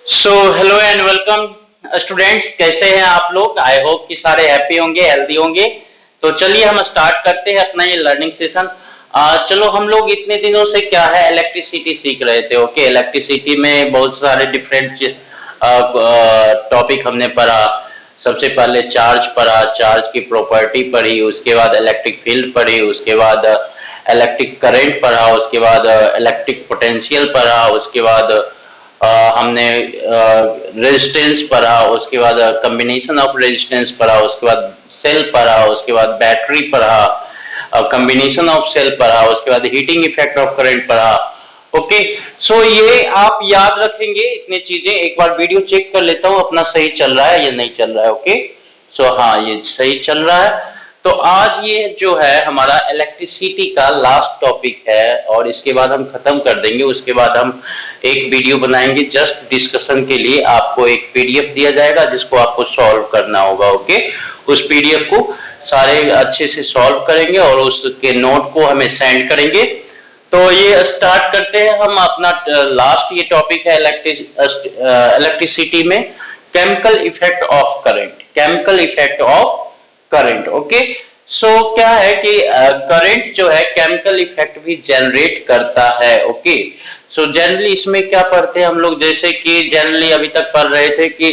Hello and welcome students, कैसे हैं आप लोग। आई होप कि सारे हैप्पी होंगे, हेल्दी होंगे। तो चलिए हम स्टार्ट करते हैं अपना ये लर्निंग सेशन। चलो, हम लोग इतने दिनों से क्या है इलेक्ट्रिसिटी सीख रहे थे। ओके, इलेक्ट्रिसिटी में बहुत सारे डिफरेंट टॉपिक हमने पढ़ा। सबसे पहले चार्ज पढ़ा, चार्ज की प्रॉपर्टी पढ़ी, उसके बाद इलेक्ट्रिक फील्ड पढ़ी, उसके बाद इलेक्ट्रिक करंट पढ़ा, उसके बाद इलेक्ट्रिक पोटेंशियल पढ़ा, उसके बाद हमने रेजिस्टेंस पढ़ा, उसके बाद कॉम्बिनेशन ऑफ रेजिस्टेंस पढ़ा, उसके बाद सेल पढ़ा, उसके बाद बैटरी पढ़ा, कॉम्बिनेशन ऑफ सेल पढ़ा, उसके बाद हीटिंग इफेक्ट ऑफ करंट पढ़ा। ओके, सो ये आप याद रखेंगे इतनी चीजें। एक बार वीडियो चेक कर लेता हूं अपना सही चल रहा है या नहीं चल रहा है। ओके, सो हाँ, ये सही चल रहा है। तो आज ये जो है हमारा इलेक्ट्रिसिटी का लास्ट टॉपिक है और इसके बाद हम खत्म कर देंगे। उसके बाद हम एक वीडियो बनाएंगे जस्ट डिस्कशन के लिए। आपको एक पीडीएफ दिया जाएगा जिसको आपको सॉल्व करना होगा। ओके, उस पीडीएफ को सारे अच्छे से सॉल्व करेंगे और उसके नोट को हमें सेंड करेंगे। तो ये स्टार्ट करते हैं हम अपना लास्ट ये टॉपिक है इलेक्ट्रिसिटी में chemical effect of current. Chemical effect of current. Okay, so क्या है कि करंट जो है केमिकल इफेक्ट भी जनरेट करता है। ओके, सो जनरली इसमें क्या पढ़ते हैं हम लोग, जैसे कि जनरली अभी तक पढ़ रहे थे कि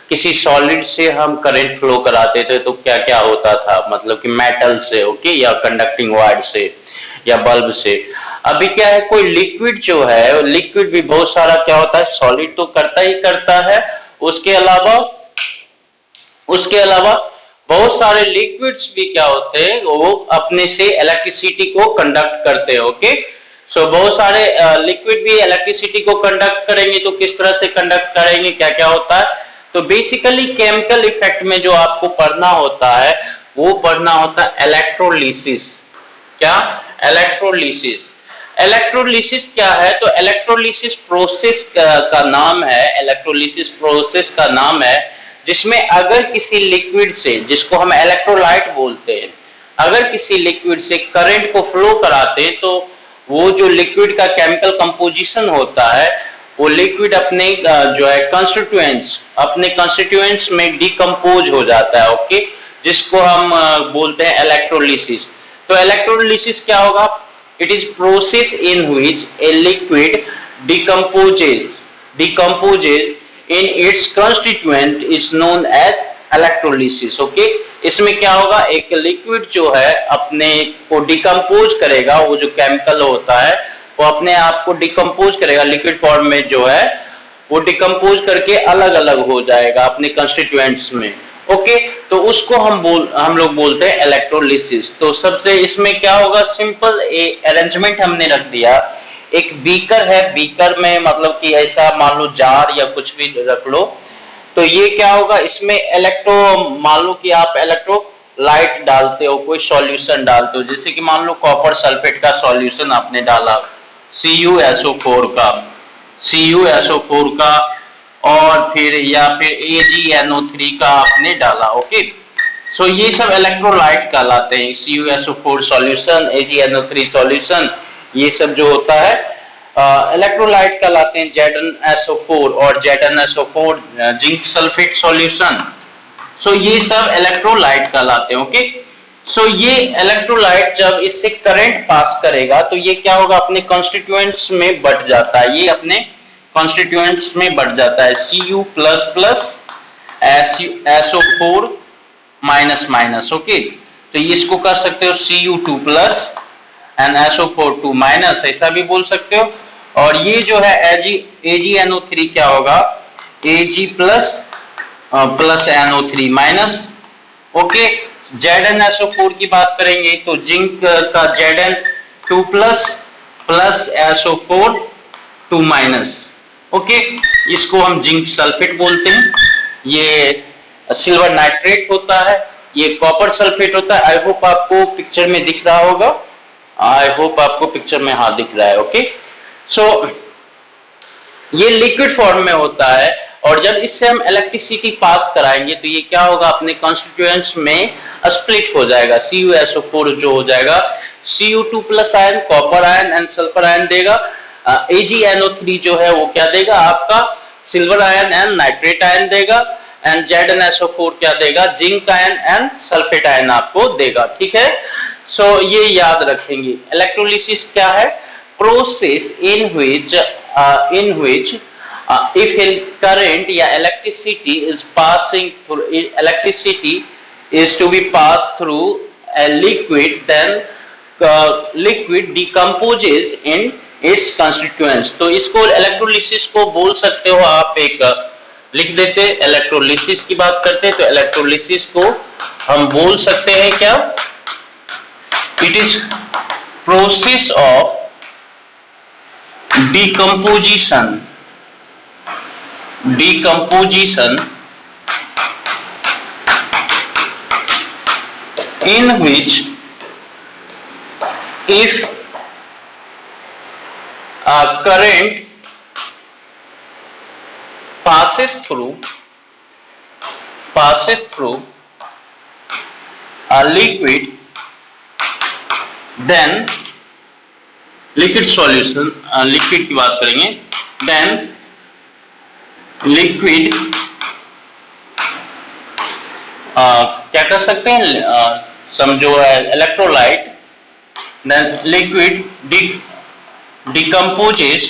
किसी सॉलिड से हम करंट फ्लो कराते थे तो क्या क्या होता था, मतलब कि मेटल से, ओके, या कंडक्टिंग वायर से या बल्ब से। अभी क्या है, कोई लिक्विड जो है, लिक्विड भी बहुत सारा क्या होता है, सॉलिड तो करता ही करता है, उसके अलावा बहुत सारे लिक्विड्स भी क्या होते हैं, वो अपने से इलेक्ट्रिसिटी को कंडक्ट करते हैं। ओके, सो बहुत सारे लिक्विड भी इलेक्ट्रिसिटी को कंडक्ट करेंगे। तो किस तरह से कंडक्ट करेंगे, क्या क्या होता है, तो बेसिकली केमिकल इफेक्ट में जो आपको पढ़ना होता है वो पढ़ना होता है इलेक्ट्रोलिसिस। क्या? इलेक्ट्रोलिसिस। इलेक्ट्रोलिसिस क्या है, तो इलेक्ट्रोलिसिस प्रोसेस का नाम है, इलेक्ट्रोलिसिस प्रोसेस का नाम है जिसमें अगर किसी लिक्विड से, जिसको हम इलेक्ट्रोलाइट बोलते हैं, अगर किसी लिक्विड से करंट को फ्लो कराते हैं तो वो जो लिक्विड का केमिकल कंपोजिशन होता है वो लिक्विड अपने जो है कंस्टिट्यूएंट्स, अपने कंस्टिट्यूएंट्स में डिकम्पोज हो जाता है। ओके, जिसको हम बोलते हैं इलेक्ट्रोलिसिस। तो इलेक्ट्रोलिसिस क्या होगा, it is process in which a liquid decomposes in its constituent is known as electrolysis। Okay, इसमें क्या होगा, एक लिक्विड जो है अपने को डिकम्पोज करेगा, वो जो केमिकल होता है वो अपने आप को डिकम्पोज करेगा, लिक्विड फॉर्म में जो है वो डिकम्पोज करके अलग अलग हो जाएगा अपने कंस्टिट्यूएंट्स में। ओके, तो उसको हम लोग बोलते हैं इलेक्ट्रोलिसिस। तो सबसे इसमें क्या होगा, सिंपल अरेंजमेंट हमने रख दिया। एक बीकर है, बीकर में मतलब कि ऐसा मान लो जार या कुछ भी रख लो। तो ये क्या होगा, इसमें मान लो कि आप इलेक्ट्रोलाइट डालते हो, कोई सॉल्यूशन डालते हो, जैसे कि मान लो कॉपर सल्फेट का सॉल्यूशन आपने डाला, CuSO4 का, CuSO4 का, और फिर या फिर AgNO3 का आपने डाला। ओके, सो ये सब इलेक्ट्रोलाइट कहलाते हैं, CuSO4 सॉल्यूशन, AgNO3 सॉल्यूशन, ये सब जो होता है इलेक्ट्रोलाइट कहलाते हैं। ZnSO4 और ZnSO4 जिंक सल्फेट सॉल्यूशन, सो ये सब इलेक्ट्रोलाइट कहलाते हैं। ओके, सो ये इलेक्ट्रोलाइट जब इससे करंट पास करेगा तो ये क्या होगा, अपने कॉन्स्टिट्यूएंट्स में बट जाता है, ये अपने कॉन्स्टिट्यूएंट्स में बढ़ जाता है, Cu plus plus SO4 minus minus. Okay, तो इसको कर सकते हो Cu2 plus and SO4 2 minus, ऐसा भी बोल सकते हो। और ये जो है AgNO3 क्या होगा, Ag plus plus NO3 minus. Okay, ZnSO4 की बात करेंगे तो जिंक का Zn2 plus plus SO4 2 minus. Okay, इसको हम जिंक सल्फेट बोलते हैं। ये सिल्वर नाइट्रेट होता है, ये कॉपर सल्फेट होता है। आई होप आपको पिक्चर में दिख रहा होगा, आई होप आपको पिक्चर में हाँ दिख रहा है। ओके, सो ये लिक्विड फॉर्म में होता है और जब इससे हम इलेक्ट्रिसिटी पास कराएंगे तो ये क्या होगा, अपने कॉन्स्टिट्यूएंट्स में स्प्लिट हो जाएगा। CuSO4 जो हो जाएगा Cu2 plus ion, copper ion and sulphur ion देगा। AgNO3 जो है वो क्या देगा, आपका silver ion and nitrate ion देगा, एंड ZnSO4 क्या देगा, zinc ion and sulphate ion आपको देगा, ठीक है। सो ये याद रखेंगे। इलेक्ट्रोलिसिस क्या है, process in which if a current या electricity is to be passed through a liquid, then liquid decomposes in its constituents। तो इसको इलेक्ट्रोलिसिस को बोल सकते हो आप, एक लिख देते, इलेक्ट्रोलिसिस की बात करते हैं तो इलेक्ट्रोलिसिस को हम बोल सकते हैं क्या, it is process of decomposition in which if a current passes through a liquid, then liquid solution, liquid की बात करेंगे, then लिक्विड क्या कर सकते हैं, समझो electrolyte, then liquid decomposes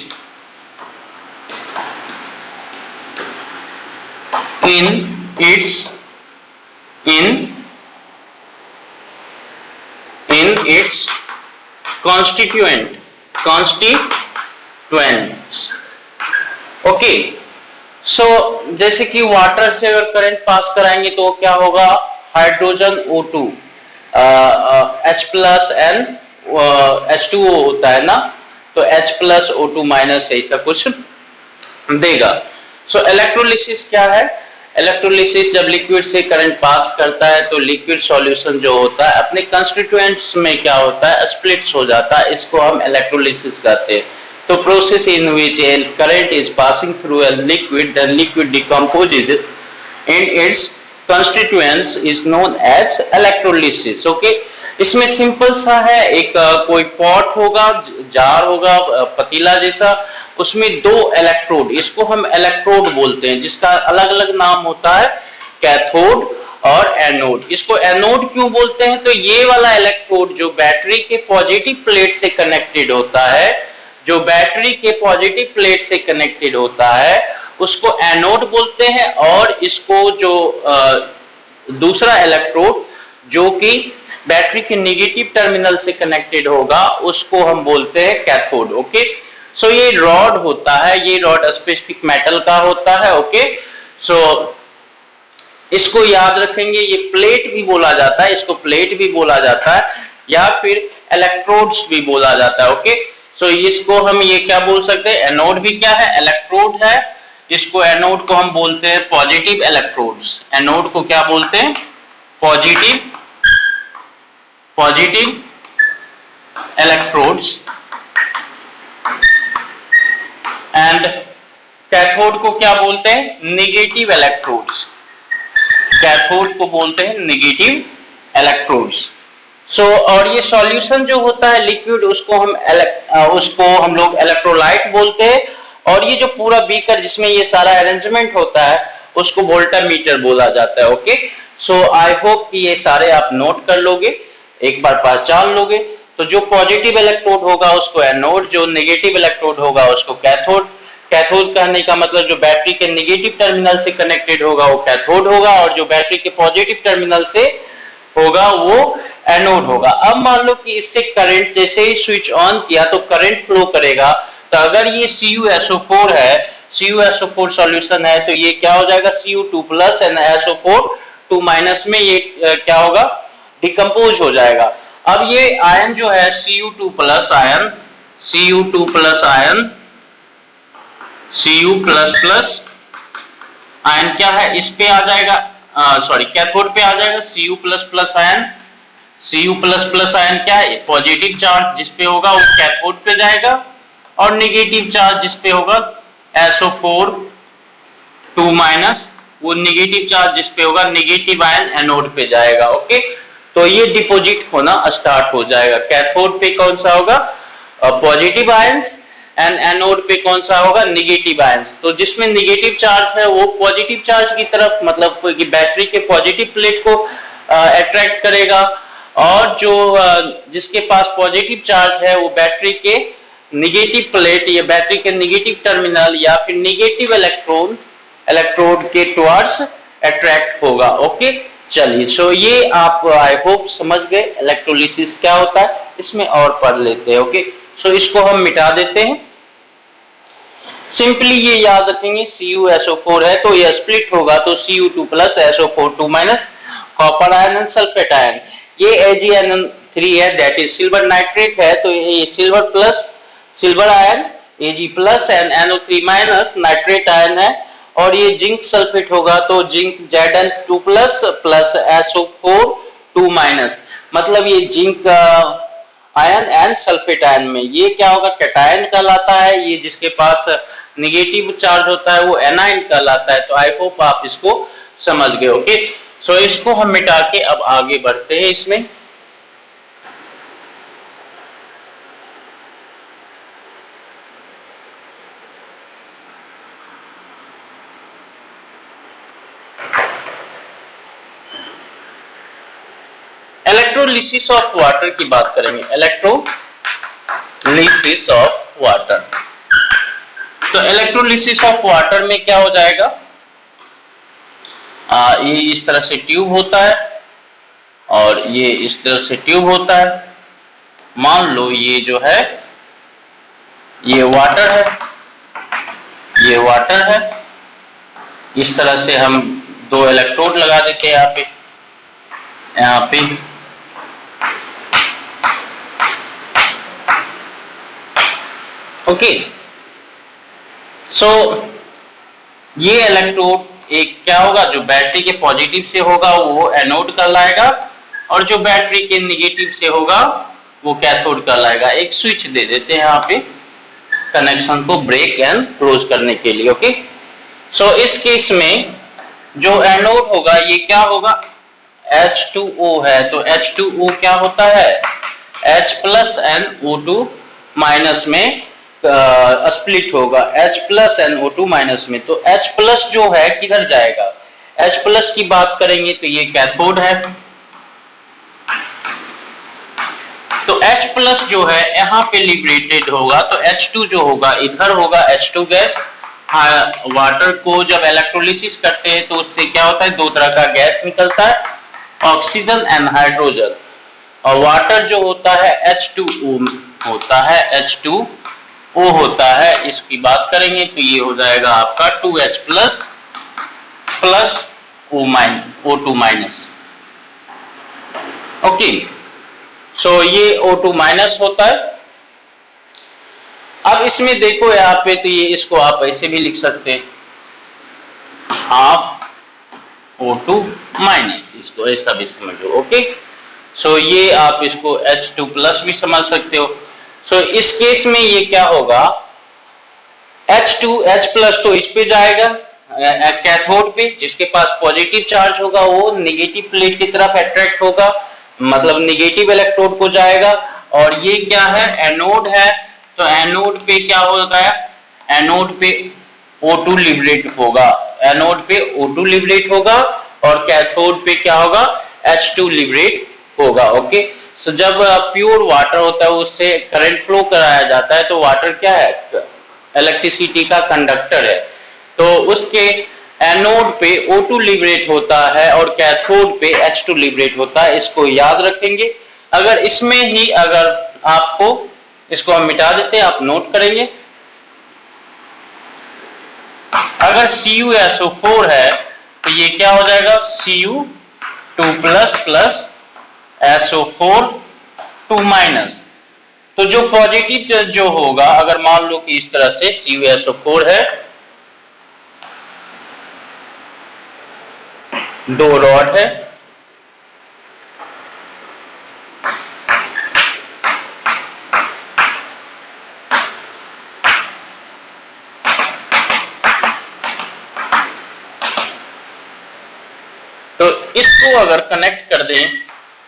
in its constituents। Okay, so जैसे कि वाटर से अगर करंट पास कराएंगे तो क्या होगा, hydrogen O2 H plus N H2O होता है ना, तो H प्लस O2 माइनस ऐसा कुछ देगा। सो इलेक्ट्रोलिसिस क्या है, इलेक्ट्रोलिसिस जब लिक्विड से करंट पास करता है तो लिक्विड सॉल्यूशन जो होता है अपने कंस्टिट्यूएंट्स में क्या होता है, स्प्लिट्स हो जाता है, इसको हम इलेक्ट्रोलिसिस कहते हैं। तो process in which a current is passing through a liquid, the liquid decomposes in its constituents is known as electrolysis. Okay, इसमें सिंपल सा है, एक कोई पॉट होगा, जार होगा पतीला जैसा, उसमें दो इलेक्ट्रोड, इसको हम इलेक्ट्रोड बोलते हैं, जिसका अलग अलग नाम होता है, कैथोड और एनोड। इसको एनोड क्यों बोलते हैं, तो ये वाला इलेक्ट्रोड जो बैटरी के पॉजिटिव प्लेट से कनेक्टेड होता है, जो बैटरी के पॉजिटिव प्लेट से कनेक्टेड होता है उसको एनोड बोलते हैं, और इसको जो दूसरा इलेक्ट्रोड जो कि बैटरी के नेगेटिव टर्मिनल से कनेक्टेड होगा उसको हम बोलते हैं कैथोड। ओके, सो ये रॉड होता है, ये रॉड स्पेसिफिक मेटल का होता है। ओके, सो इसको याद रखेंगे, ये प्लेट भी बोला जाता है, इसको प्लेट भी बोला जाता है या फिर इलेक्ट्रोड्स भी बोला जाता है। ओके, सो इसको हम ये क्या बोल सकते हैं, एनोड भी क्या है, इलेक्ट्रोड है, इसको एनोड को हम बोलते हैं पॉजिटिव इलेक्ट्रोड्स। एनोड को क्या बोलते हैं, पॉजिटिव इलेक्ट्रोड्स, एंड कैथोड को क्या बोलते हैं, नेगेटिव इलेक्ट्रोड्स। कैथोड को बोलते हैं नेगेटिव इलेक्ट्रोड्स। सो और ये सॉल्यूशन जो होता है लिक्विड, उसको हम लोग इलेक्ट्रोलाइट बोलते हैं, और ये जो पूरा बीकर जिसमें ये सारा अरेंजमेंट होता है उसको वोल्टामीटर बोला जाता है। ओके, सो आई होप कि ये सारे आप नोट कर लोगे, एक बार पहचान लोगे। तो जो पॉजिटिव इलेक्ट्रोड होगा उसको एनोड, जो नेगेटिव इलेक्ट्रोड होगा उसको कैथोड। कैथोड कहने का मतलब जो बैटरी के नेगेटिव टर्मिनल से कनेक्टेड होगा वो कैथोड होगा, और जो बैटरी के पॉजिटिव टर्मिनल से होगा वो एनोड होगा। अब मान लो कि इससे करंट जैसे ही स्विच ऑन किया तो करंट फ्लो करेगा, तो अगर ये CuSO4 है, CuSO4 सॉल्यूशन है, तो ये क्या हो जाएगा, Cu2 plus and SO4 2 minus में ये क्या होगा, डिकम्पोज हो जाएगा। अब ये आयन जो है Cu2 plus ion, Cu plus ion क्या है, इस पे आ जाएगा, सॉरी कैथोड पे आ जाएगा Cu plus ion. Cu plus ion क्या है, पॉजिटिव चार्ज जिस पे होगा वो कैथोड पे जाएगा, और नेगेटिव चार्ज जिस पे होगा SO4 2 माइनस, वो नेगेटिव चार्ज जिस पे होगा नेगेटिव आयन एनोड पे जाएगा। ओके, तो ये डिपॉजिट होना स्टार्ट हो जाएगा। कैथोड पे कौन सा होगा, पॉजिटिव आयंस, एंड एनोड पे कौन सा होगा, निगेटिव आयंस। तो जिसमें निगेटिव चार्ज है वो पॉजिटिव चार्ज की तरफ, मतलब कि बैटरी के पॉजिटिव प्लेट को अट्रैक्ट करेगा, और जो जिसके पास पॉजिटिव चार्ज है वो बैटरी के निगेटिव प्लेट या बैटरी के निगेटिव टर्मिनल या फिर निगेटिव इलेक्ट्रोड के टुवर्ड्स अट्रैक्ट होगा। ओके, चलिए, सो ये आप आई होप समझ गए इलेक्ट्रोलिसिस क्या होता है, इसमें और पढ़ लेते हैं। ओके, सो इसको हम मिटा देते हैं। सिंपली ये याद रखेंगे, CuSO4 है तो ये स्प्लिट होगा तो Cu2 plus SO4 2 minus copper ion and sulphate ion. ये AgNN3 है, दैट इज सिल्वर नाइट्रेट है, तो ये silver plus silver ion Ag plus and NO3 minus nitrate ion है, और ये जिंक सल्फेट होगा तो zinc Zn2 plus plus SO4 2 minus, मतलब ये zinc ion and sulphate ion में ये क्या होगा, कैटायन कहलाता है। ये जिसके पास नेगेटिव चार्ज होता है वो एनायन कहलाता है। तो आई होप आप इसको समझ गए। ओके, सो इसको हम मिटा के अब आगे बढ़ते हैं। इसमें इलेक्ट्रोलिसिस ऑफ वाटर की बात करेंगे। इलेक्ट्रोलिसिस ऑफ वाटर, तो इलेक्ट्रोलिसिस ऑफ वाटर में क्या हो जाएगा, ये इस तरह से ट्यूब होता है और ये इस तरह से ट्यूब होता है। मान लो ये जो है ये वाटर है, ये वाटर है। इस तरह से हम दो इलेक्ट्रोड लगा देते हैं यहाँ पे ओके। सो ये इलेक्ट्रोड एक क्या होगा, जो बैटरी के पॉजिटिव से होगा वो एनोड कहलाएगा, और जो बैटरी के निगेटिव से होगा वो कैथोड कहलाएगा। एक स्विच दे देते हैं यहाँ पे कनेक्शन को ब्रेक एंड क्लोज करने के लिए। ओके, सो इस केस में जो एनोड होगा ये क्या होगा, H2O है, तो H2O क्या होता है, H plus N O2 minus में स्प्लिट होगा, H plus N O2 minus में। तो H प्लस जो है किधर जाएगा, H प्लस की बात करेंगे तो ये कैथोड है। तो H प्लस जो है यहाँ पे लिबरेटेड होगा, तो H2 जो होगा इधर होगा, H2 गैस। वाटर को जब इलेक्ट्रोलिसिस करते हैं तो उससे क्या होता है, दो तरह का गैस निकलता है, ऑक्सीजन एंड हाइड्रोजन। और वाटर जो होता है H2O होता है, H2O होता है। इसकी बात करेंगे तो ये हो जाएगा आपका 2H plus plus O2 minus. Okay, so ये O2 माइनस होता है। अब इसमें देखो यहाँ पे, तो ये इसको आप ऐसे भी लिख सकते हैं, हाफ O2 माइनस, इसको ऐसा भी समझो। ओके, सो ये आप इसको H2 प्लस भी समझ सकते हो। सो इस केस में ये क्या होगा, H प्लस तो इस पे जाएगा कैथोड पे, जिसके पास पॉजिटिव चार्ज होगा वो निगेटिव प्लेट की तरफ अट्रैक्ट होगा, मतलब निगेटिव इलेक्ट्रोड को जाएगा। और ये क्या है, एनोड है, तो एनोड पे क्या होगा, एनोड पे O2 लिबरेट होगा, एनोड पे O2 लिबरेट होगा, और कैथोड पे क्या होगा, H2 लिबरेट होगा। ओके, सो जब प्योर वाटर होता है उससे करंट फ्लो कराया जाता है, तो वाटर क्या है, इलेक्ट्रिसिटी का कंडक्टर है। तो उसके एनोड पे O2 लिबरेट होता है और कैथोड पे H2 लिबरेट होता है। इसको याद रखेंगे। अगर इसमें ही अगर आपको, इसको हम मिटा देते हैं, आप नोट करेंगे, अगर CuSO4 है तो ये क्या हो जाएगा, Cu2 plus plus SO4 2 minus. तो जो पॉजिटिव जो होगा, अगर मान लो कि इस तरह से CuSO4 है, दो रॉड है, तो इसको अगर कनेक्ट कर दें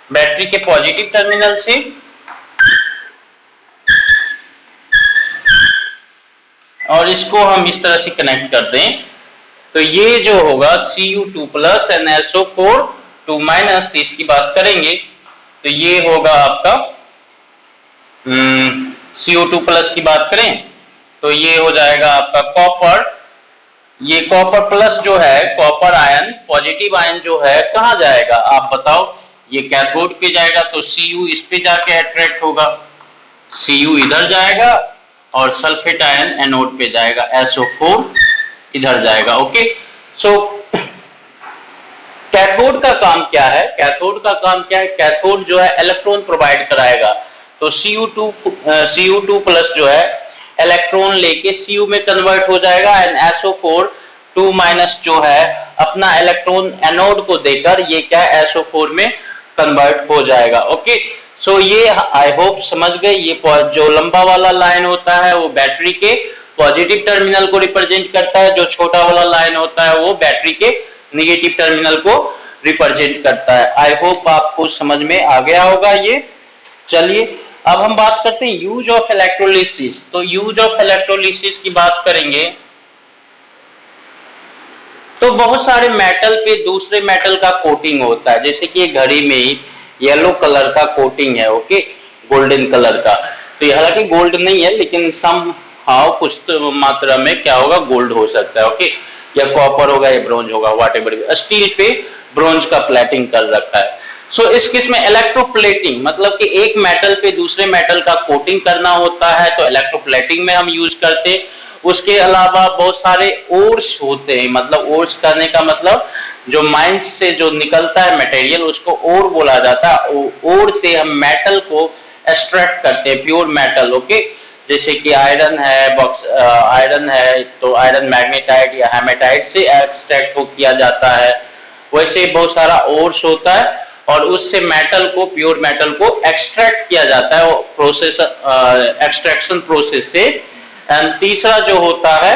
बैटरी के पॉजिटिव टर्मिनल से, और इसको हम इस तरह से कनेक्ट कर दें तो ये जो होगा Cu2 प्लस NaSO4 2 माइनस, तो इसकी बात करेंगे तो ये होगा आपका CO2 प्लस की बात करें तो ये हो जाएगा आपका कॉपर। ये कॉपर प्लस जो है कॉपर आयन, पॉजिटिव आयन जो है कहाँ जाएगा आप बताओ? ये कैथोड पे जाएगा तो Cu इस पे जाके अट्रैक्ट होगा, Cu इधर जाएगा और सल्फेट आयन एनोड पे जाएगा, SO4 इधर जाएगा। ओके, सो कैथोड का काम क्या है? कैथोड का काम क्या है? कैथोड जो है इलेक्ट्रॉन प्रोवाइड कराएगा, तो Cu2 प्लस जो है इलेक्ट्रॉन लेके Cu में कन्वर्ट हो जाएगा एंड SO4 2 माइनस जो है अपना इलेक्ट्रॉन एनोड को देकर ये क्या SO4 में कन्वर्ट हो जाएगा। ओके, सो ये आई होप समझ गए। ये जो लंबा वाला लाइन होता है वो बैटरी के पॉजिटिव टर्मिनल को रिप्रेजेंट करता है, जो छोटा वाला लाइन होता है वो बैटरी के नेगेटिव टर्मिनल को रिप्रेजेंट करता है। आई होप आपको समझ में आ गया होगा ये। चलिए अब हम बात करते हैं यूज ऑफ इलेक्ट्रोलिसिस। तो यूज ऑफ इलेक्ट्रोलिसिस की बात करेंगे तो बहुत सारे मेटल पे दूसरे मेटल का कोटिंग होता है, जैसे कि घड़ी में ही येलो कलर का कोटिंग है, ओके, गोल्डन कलर का। तो ये हालांकि गोल्ड नहीं है लेकिन सम हाउ कुछ तो मात्रा में क्या होगा, गोल्ड हो सकता है, ओके, या कॉपर होगा या ब्रोंज होगा, व्हाटएवर। स्टील पे ब्रोंज का प्लेटिंग कर रखा है। सो इस केस में इलेक्ट्रोप्लेटिंग मतलब कि एक मेटल पे दूसरे मेटल का कोटिंग करना होता है, तो इलेक्ट्रोप्लेटिंग में हम यूज करते हैं। उसके अलावा बहुत सारे ओर्स होते हैं, मतलब ओर्स करने का मतलब जो माइंस से जो निकलता है मटेरियल उसको ओर बोला जाता है। ओर से हम मेटल को एक्सट्रैक्ट करते हैं, प्योर मेटल, ओके, जैसे कि आयरन है तो आयरन मैग्नेटाइट या हेमेटाइट से एक्सट्रैक्ट किया जाता है। वैसे बहुत सारा ओर्स होता है और उससे मेटल को, प्योर मेटल को एक्सट्रैक्ट किया जाता है प्रोसेस, एक्सट्रैक्शन प्रोसेस से। एंड तीसरा जो होता है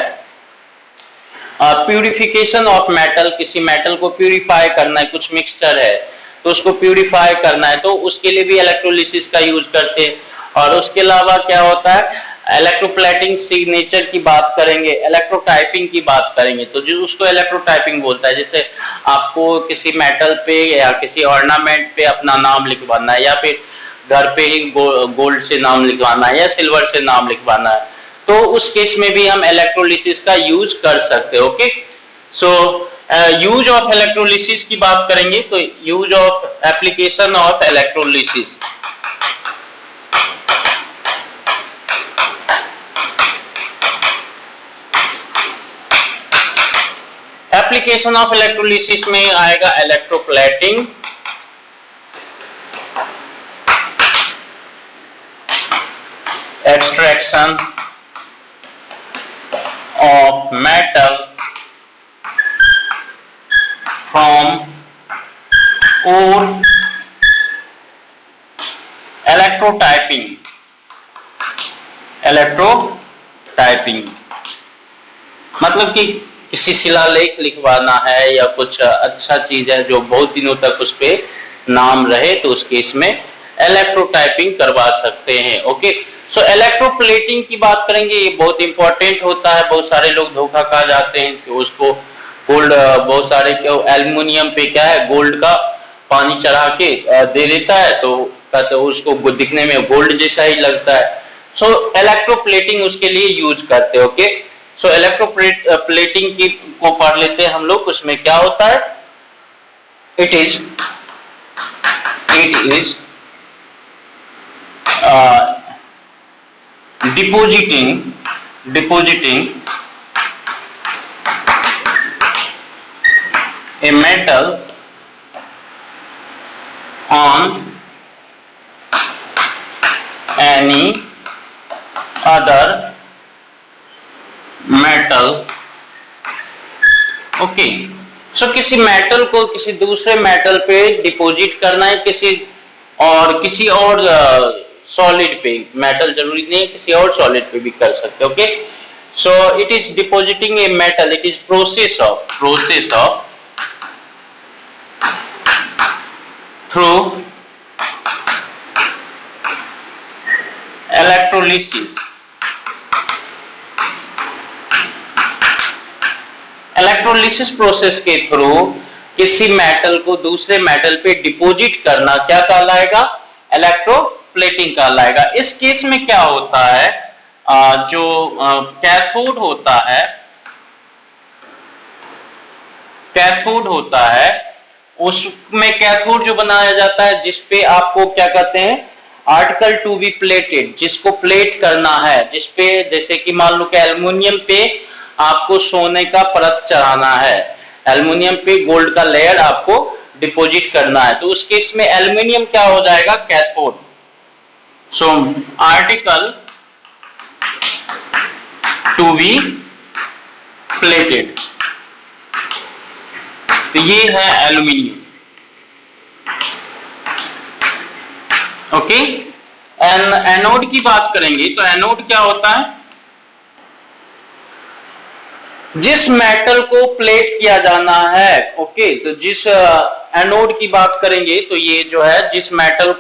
प्यूरिफिकेशन ऑफ मेटल, किसी मेटल को प्यूरिफाई करना है, कुछ मिक्सचर है तो उसको प्यूरिफाई करना है, तो उसके लिए भी इलेक्ट्रोलिसिस का यूज करते हैं। और उसके अलावा क्या होता है, इलेक्ट्रोप्लेटिंग सिग्नेचर की बात करेंगे, इलेक्ट्रोटाइपिंग की बात करेंगे, तो जो उसको इलेक्ट्रोटाइपिंग बोलता है। जैसे आपको किसी मेटल पे या किसी ऑर्नामेंट पे अपना नाम लिखवाना है, या फिर घर पे ही गोल्ड से नाम लिखवाना है या सिल्वर से नाम लिखवाना है, तो उस केस में भी हम इलेक्ट्रोलिसिस का यूज कर सकते हैं। Okay, so use of electrolysis की बात करेंगे तो use of application of electrolysis. Application of electrolysis में आएगा electroplating, extraction of metal from ore, electrotyping मतलब कि किसी शिलालेख लिखवाना है या कुछ अच्छा चीज है जो बहुत दिनों तक उस पे नाम रहे, तो उस केस में इलेक्ट्रोटाइपिंग करवा सकते हैं। ओके, सो इलेक्ट्रोप्लेटिंग की बात करेंगे, ये बहुत इंपॉर्टेंट होता है। बहुत सारे लोग धोखा खा जाते हैं कि उसको गोल्ड, बहुत सारे क्यों एल्युमिनियम पे क्या है गोल्ड का पानी चढ़ा के दे देता है, तो कहते उसको दिखने में गोल्ड जैसा ही लगता है। सो इलेक्ट्रोप्लेटिंग उसके लिए यूज करते हैं। ओके, सो इलेक्ट्रोप्लेटिंग की को पढ़ लेते हैं हम लोग। उसमें क्या होता है, it is depositing a metal on any other metal। Okay, so किसी मेटल को किसी दूसरे मेटल पे डिपॉजिट करना है, किसी और सॉलिड पे, मेटल जरूरी नहीं है, किसी और सॉलिड पे भी कर सकते। Okay, so it is depositing a metal, it is process of through electrolysis electrolysis process के थ्रू किसी मेटल को दूसरे मेटल पे डिपॉजिट करना क्या कहलाएगा? इलेक्ट्रोप्लेटिंग कहलाएगा। इस केस में क्या होता है, जो कैथोड होता है उसमें कैथोड जो बनाया जाता है जिसपे आपको क्या कहते हैं, आर्टिकल टू बी प्लेटेड, जिसको प्लेट करना है, जिसपे जैसे कि मान लो कि एल्युमिनियम पे आपको सोने का परत चढ़ाना है, एल्युमिनियम पे गोल्ड का लेयर आपको डिपॉजिट करना है, तो उस केस में एल्युमिनियम क्या हो जाएगा? Cathode. So article to be plated, तो ये है एल्युमिनियम। ओके, एनोड की बात करेंगे तो एनोड क्या होता है? जिस मेटल को प्लेट किया जाना है, ओके, तो जिस एनोड की बात करेंगे तो ये जो है जिस मेटल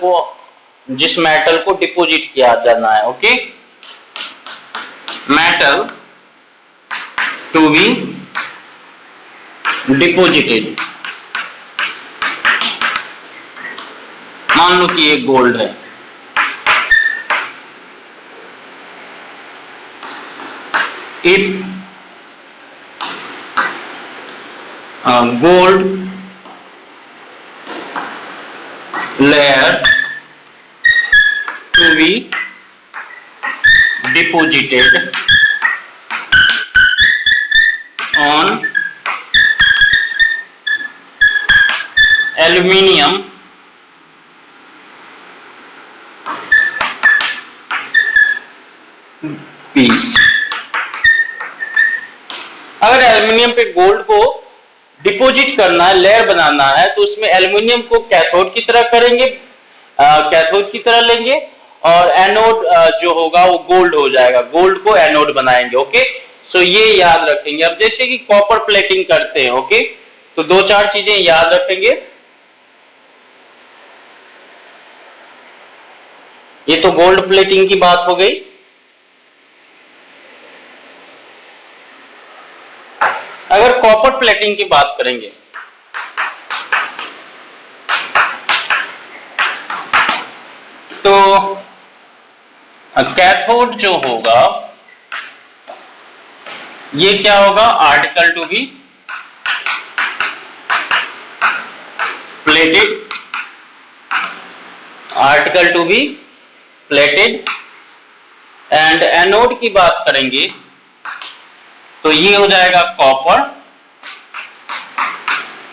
को डिपॉजिट किया जाना है, okay, metal to be deposited. मान लो कि ये गोल्ड है, if gold layer to be deposited on aluminium piece। अगर एल्युमिनियम पे गोल्ड को डिपॉजिट करना है, लेयर बनाना है, तो उसमें एल्युमिनियम को कैथोड की तरह करेंगे, कैथोड की तरह लेंगे, और एनोड जो होगा वो गोल्ड हो जाएगा, गोल्ड को एनोड बनाएंगे। ओके, सो ये याद रखेंगे। अब जैसे कि कॉपर प्लेटिंग करते हैं, ओके, तो दो चार चीजें याद रखेंगे। ये तो गोल्ड प्लेटिंग की बात हो गई। अगर कॉपर प्लेटिंग की बात करेंगे तो कैथोड जो होगा ये क्या होगा? Article to be plated, article to be plated. And anode की बात करेंगे तो ये हो जाएगा कॉपर,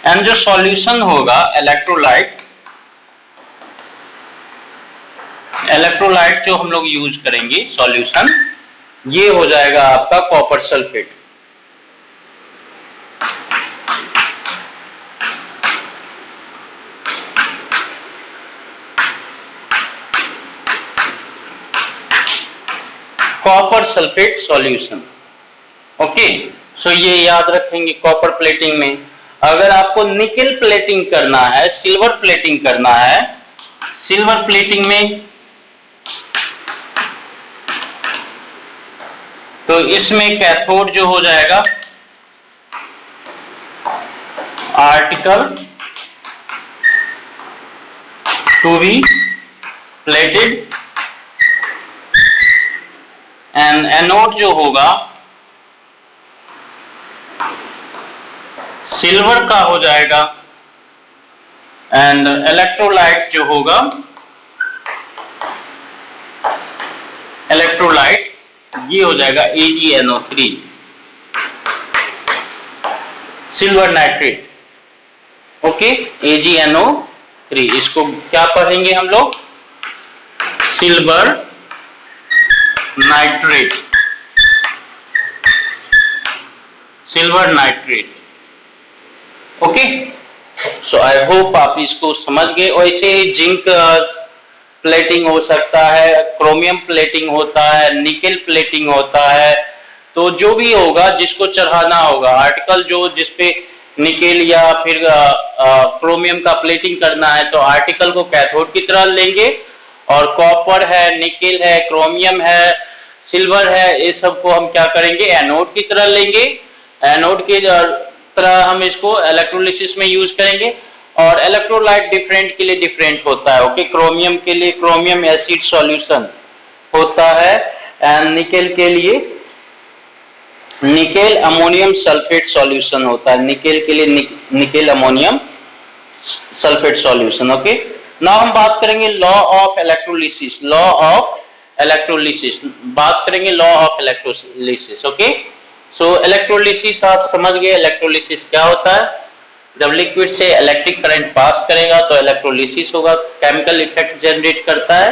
एंड जो सॉल्यूशन होगा इलेक्ट्रोलाइट, जो हम लोग यूज करेंगे सॉल्यूशन, ये हो जाएगा आपका copper sulphate. Copper sulphate solution. Okay, so ये याद रखेंगे कॉपर प्लेटिंग में। अगर आपको निकेल प्लेटिंग करना है, सिल्वर प्लेटिंग करना है, सिल्वर प्लेटिंग में तो इसमें कैथोड जो हो जाएगा article to be plated, and anode जो होगा सिल्वर का हो जाएगा, एंड इलेक्ट्रोलाइट जो होगा, इलेक्ट्रोलाइट ये हो जाएगा AgNO3, silver nitrate. Okay, AgNO3, इसको क्या पढ़ेंगे हम लोग? Silver nitrate, silver nitrate. Okay, so I hope आप इसको समझ गए। वैसे ही जिंक प्लेटिंग हो सकता है, क्रोमियम प्लेटिंग होता है, निकेल प्लेटिंग होता है। तो जो भी होगा जिसको चढ़ाना होगा, आर्टिकल जो जिसपे निकेल या फिर क्रोमियम का प्लेटिंग करना है, तो आर्टिकल को कैथोड की तरह लेंगे, और कॉपर है, निकेल है, क्रोमियम है, सिल्वर है, ये सब को हम क्या करेंगे? एनोड की तरह लेंगे। एनोड के तरह हम इसको इलेक्ट्रोलिसिस में यूज करेंगे। और इलेक्ट्रोलाइट डिफरेंट के लिए डिफरेंट होता है। ओके, क्रोमियम के लिए क्रोमियम एसिड सॉल्यूशन होता है एंड निकेल के लिए निकेल अमोनियम सल्फेट सॉल्यूशन होता है। निकेल के लिए nickel ammonium sulphate solution. Okay, now हम बात करेंगे law of electrolysis. Law of electrolysis बात करेंगे, law of electrolysis. Okay, so electrolysis आप समझ गए। इलेक्ट्रोलिसिस क्या होता है? जब लिक्विड से इलेक्ट्रिक करंट पास करेगा तो इलेक्ट्रोलिसिस होगा, केमिकल इफेक्ट जनरेट करता है।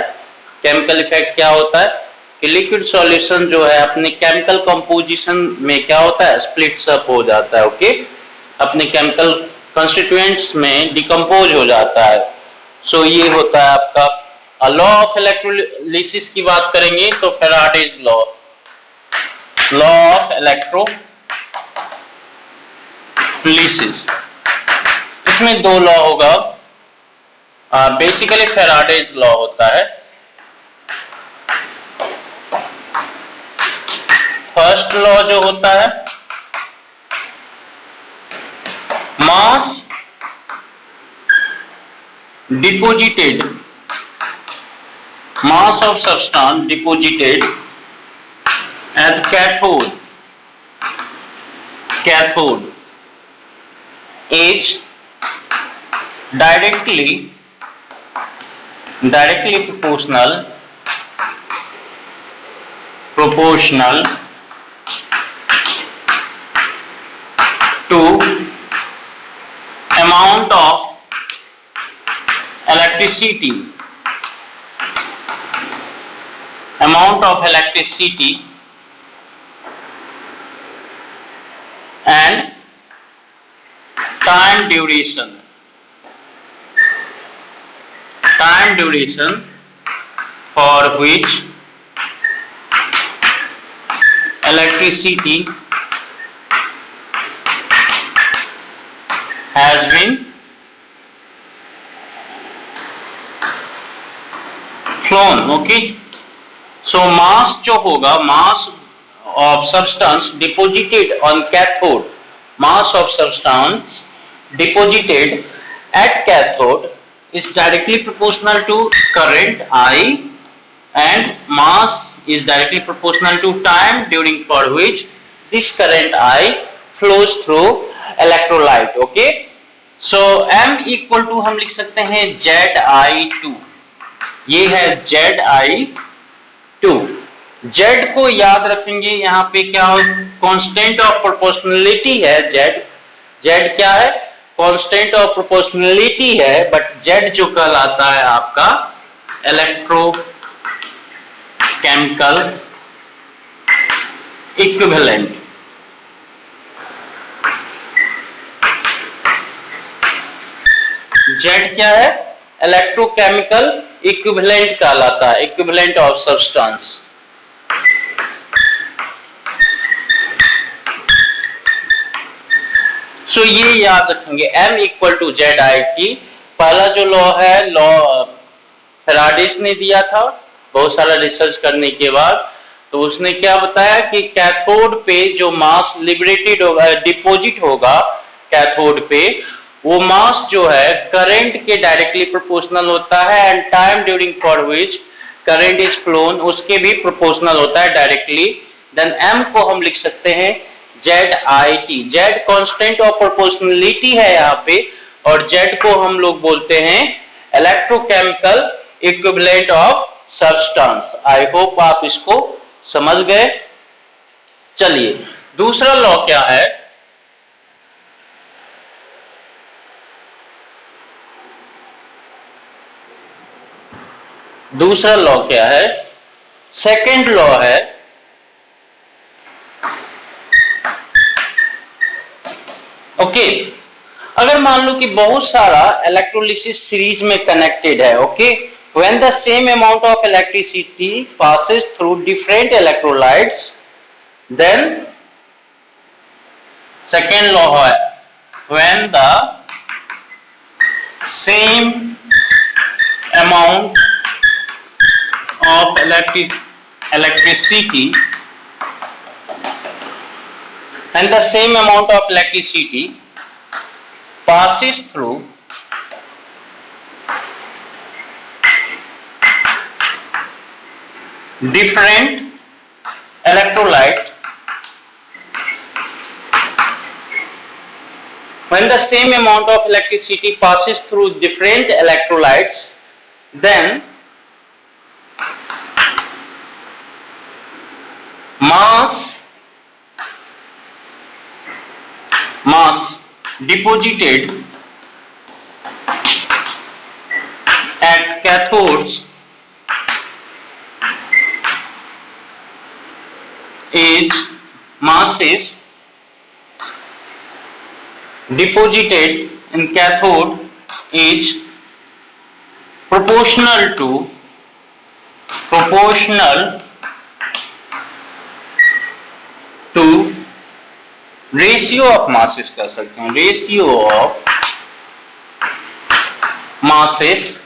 केमिकल इफेक्ट क्या होता है कि लिक्विड सॉल्यूशन जो है अपने केमिकल कंपोजिशन में क्या होता है, स्प्लिट्स अप हो जाता है। ओके, अपने केमिकल कंस्टिट्यूएंट्स में डिकम्पोज हो जाता है। सो ये होता है आपका लॉ ऑफ इलेक्ट्रोलिसिस। की बात करेंगे तो Faraday's law, law of electrolysis, इसमें दो लॉ होगा। बेसिकली फैराडेज लॉ होता है। फर्स्ट लॉ जो होता है, mass deposited, mass of substance deposited at cathode, cathode is directly proportional to amount of electricity and time duration for which electricity has been flown. Okay, so mass जो होगा, mass of substance deposited on cathode, mass of substance deposited at cathode is directly proportional to current I and mass is directly proportional to time during for which this current I flows through electrolyte. Okay, so M equal to हम लिख सकते हैं ZI2, ये है ZI2। Z को याद रखेंगे, यहाँ पे क्या हो, कांस्टेंट ऑफ प्रोपोर्शनलिटी है। Z क्या है, कांस्टेंट ऑफ प्रोपोर्शनलिटी है, बट Z जो कहलाता है आपका इलेक्ट्रोकेमिकल इक्विवेलेंट। Z क्या है, इलेक्ट्रोकेमिकल इक्विवेलेंट कहलाता है, इक्विवेलेंट ऑफ सब्सटेंस। सो ये याद रखेंगे, M इक्वल टू ZI2। पहला जो लॉ है, लॉ फैराडेज ने दिया था बहुत सारा रिसर्च करने के बाद। तो उसने क्या बताया कि कैथोड पे जो मास लिबरेटेड होगा, डिपॉजिट होगा कैथोड पे, वो मास जो है करंट के डायरेक्टली प्रोपोर्शनल होता है and time during for which current is phloem उसके भी प्रोपोर्शनल होता है डायरेक्टली। देन M को हम लिख सकते हैं ZIT। Z constant of proportionality है यहाँ पे, और Z को हम लोग बोलते हैं electrochemical equivalent of substance. I hope आप इसको समझ गए। चलिए दूसरा लॉ क्या है, दूसरा लॉ क्या है, सेकंड लॉ है ओके। अगर मान लो कि बहुत सारा इलेक्ट्रोलिसिस सीरीज में कनेक्टेड है, okay, when the same amount of electricity passes through different electrolytes, then second law है, when the same amount of electricity and the same amount of electricity passes through different electrolyte. When the same amount of electricity passes through different electrolytes, then mass deposited at cathodes is masses deposited in cathode is proportional to ratio of masses कर सकते हैं, ratio of masses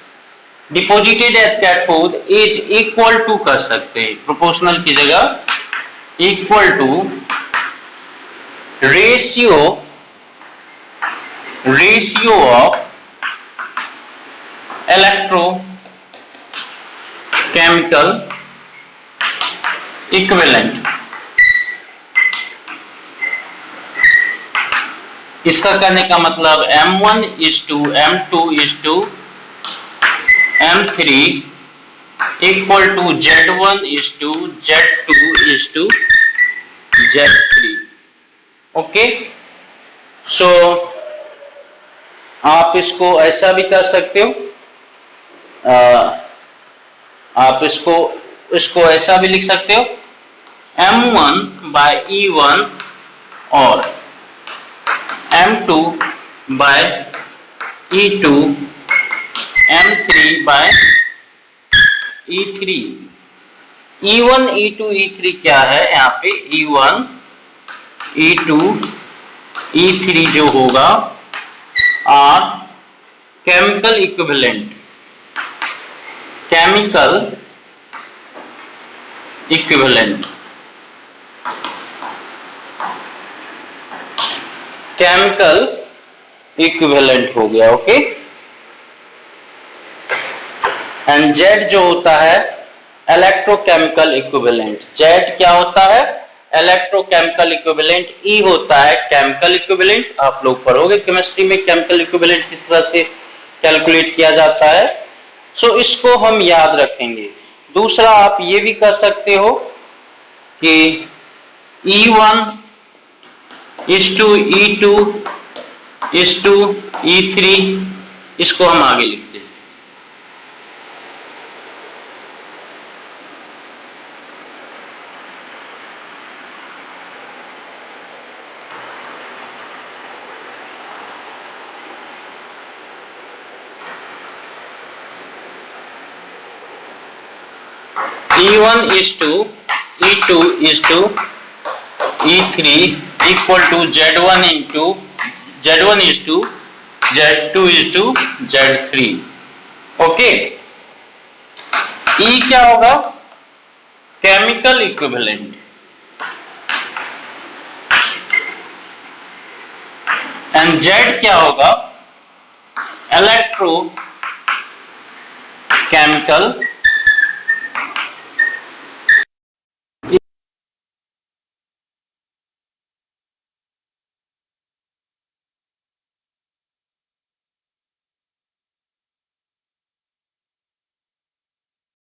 deposited at cathode is equal to कर सकते हैं, proportional की जगह equal to ratio of electrochemical equivalent. इसका करने का मतलब M1 is to M2 is to M3 equal to Z1 is to Z2 is to Z3. Okay, so आप इसको ऐसा भी कर सकते हो, आप इसको ऐसा भी लिख सकते हो M1 by E1 और M2 by E2 M3 by E3. E1 E2 E3 क्या है यहाँ पे, E1 E2 E3 जो होगा आर केमिकल इक्विवेलेंट हो गया. ओके, एंड जेड जो होता है इलेक्ट्रोकेमिकल इक्विवेलेंट. जेड क्या होता है, इलेक्ट्रोकेमिकल इक्विवेलेंट. ई होता है केमिकल इक्विवेलेंट. आप लोग पढ़ोगे केमिस्ट्री में केमिकल इक्विवेलेंट किस तरह से कैलकुलेट किया जाता है. सो इसको हम याद रखेंगे. दूसरा आप ये भी कर सकते हो कि E1 is to E2 is to E3, इसको हम आगे लिखते हैं. E1 is to E2 is to E3 equal to Z1 into Z1 is to Z2 is to Z3. Okay, E क्या होगा, केमिकल इक्विवेलेंट. एंड Z क्या होगा, electro chemical